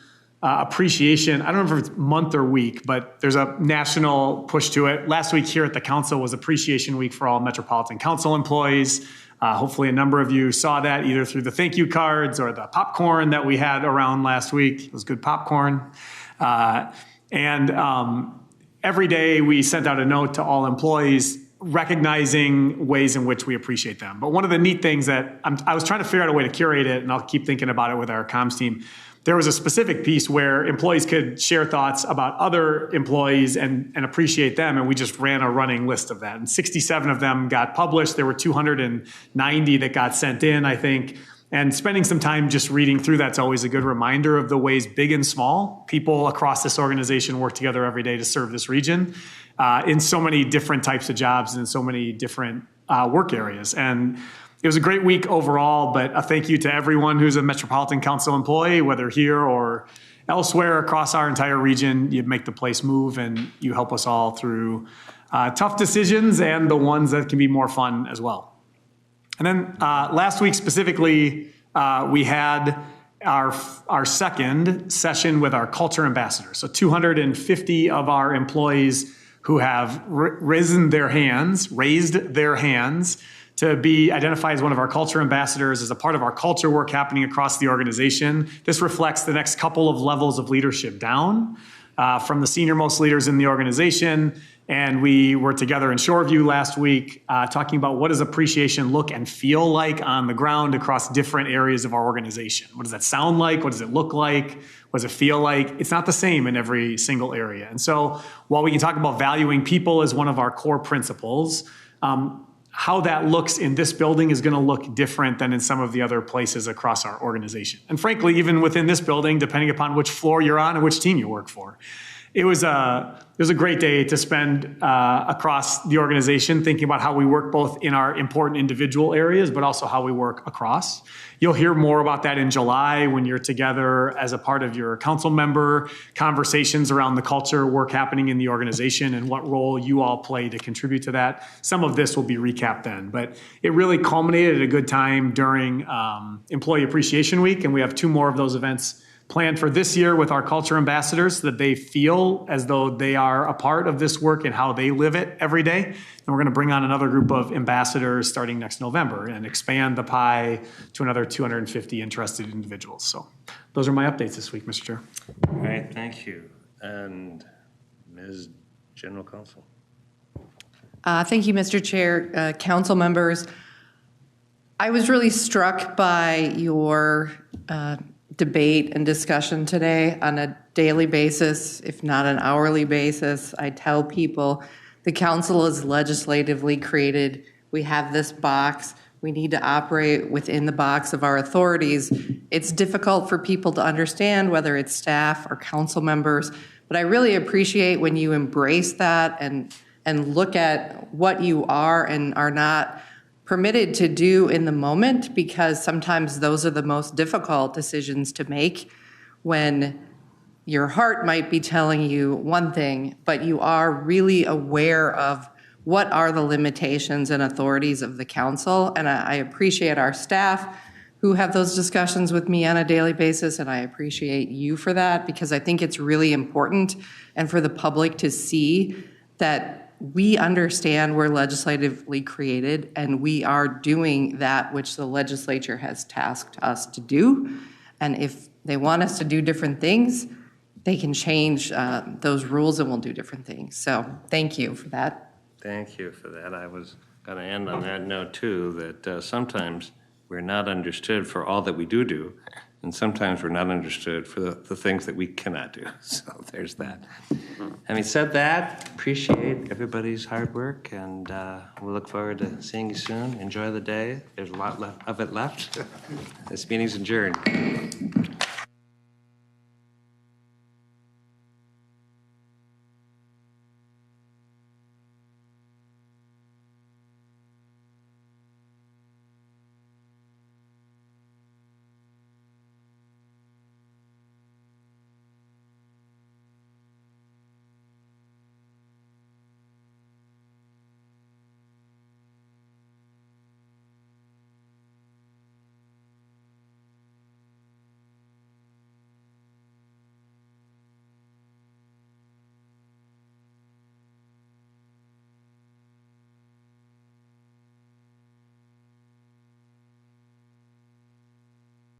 appreciation, I don't know if it's month or week, but there's a national push to it. Last week here at the council was Appreciation Week for all Metropolitan Council employees. Hopefully a number of you saw that either through the thank you cards or the popcorn that we had around last week. It was good popcorn. Every day we sent out a note to all employees recognizing ways in which we appreciate them. But one of the neat things that I was trying to figure out a way to curate it, and I'll keep thinking about it with our comms team. There was a specific piece where employees could share thoughts about other employees and appreciate them, and we just ran a running list of that. And 67 of them got published. There were 290 that got sent in, I think. And spending some time just reading through that's always a good reminder of the ways big and small people across this organization work together every day to serve this region in so many different types of jobs and in so many different work areas. And it was a great week overall, but a thank you to everyone who's a Metropolitan Council employee, whether here or elsewhere across our entire region. You make the place move and you help us all through tough decisions and the ones that can be more fun as well. And then last week specifically, we had our second session with our culture ambassadors. So 250 of our employees who have raised their hands to be identified as one of our culture ambassadors as a part of our culture work happening across the organization. This reflects the next couple of levels of leadership down from the senior most leaders in the organization. And we were together in Shoreview last week talking about what does appreciation look and feel like on the ground across different areas of our organization. What does that sound like? What does it look like? What does it feel like? It's not the same in every single area. And so while we can talk about valuing people as one of our core principles, how that looks in this building is going to look different than in some of the other places across our organization. And frankly, even within this building, depending upon which floor you're on and which team you work for. It was a great day to spend across the organization thinking about how we work both in our important individual areas, but also how we work across. You'll hear more about that in July when you're together as a part of your council member conversations around the culture work happening in the organization and what role you all play to contribute to that. Some of this will be recapped then, but it really culminated at a good time during Employee Appreciation Week, and we have 2 more of those events planned for this year with our culture ambassadors so that they feel as though they are a part of this work and how they live it every day. And we're going to bring on another group of ambassadors starting next November and expand the pie to another 250 interested individuals. So those are my updates this week, Mr. Chair. All right, thank you. And Ms. General Counsel. Thank you, Mr. Chair, council members. I was really struck by your debate and discussion today on a daily basis, if not an hourly basis. I tell people the council is legislatively created. We have this box. We need to operate within the box of our authorities. It's difficult for people to understand, whether it's staff or council members, but I really appreciate when you embrace that and look at what you are and are not permitted to do in the moment, because sometimes those are the most difficult decisions to make when your heart might be telling you one thing, but you are really aware of what are the limitations and authorities of the council. And I appreciate our staff who have those discussions with me on a daily basis, and I appreciate you for that, because I think it's really important and for the public to see that we understand we're legislatively created and we are doing that which the legislature has tasked us to do. And if they want us to do different things, they can change those rules and we'll do different things. So thank you for that. Thank you for that. I was going to end on that note too, that sometimes we're not understood for all that we do, and sometimes we're not understood for the things that we cannot do. So there's that. Having said that, appreciate everybody's hard work, and we'll look forward to seeing you soon. Enjoy the day. There's a lot of it left. This meeting's adjourned.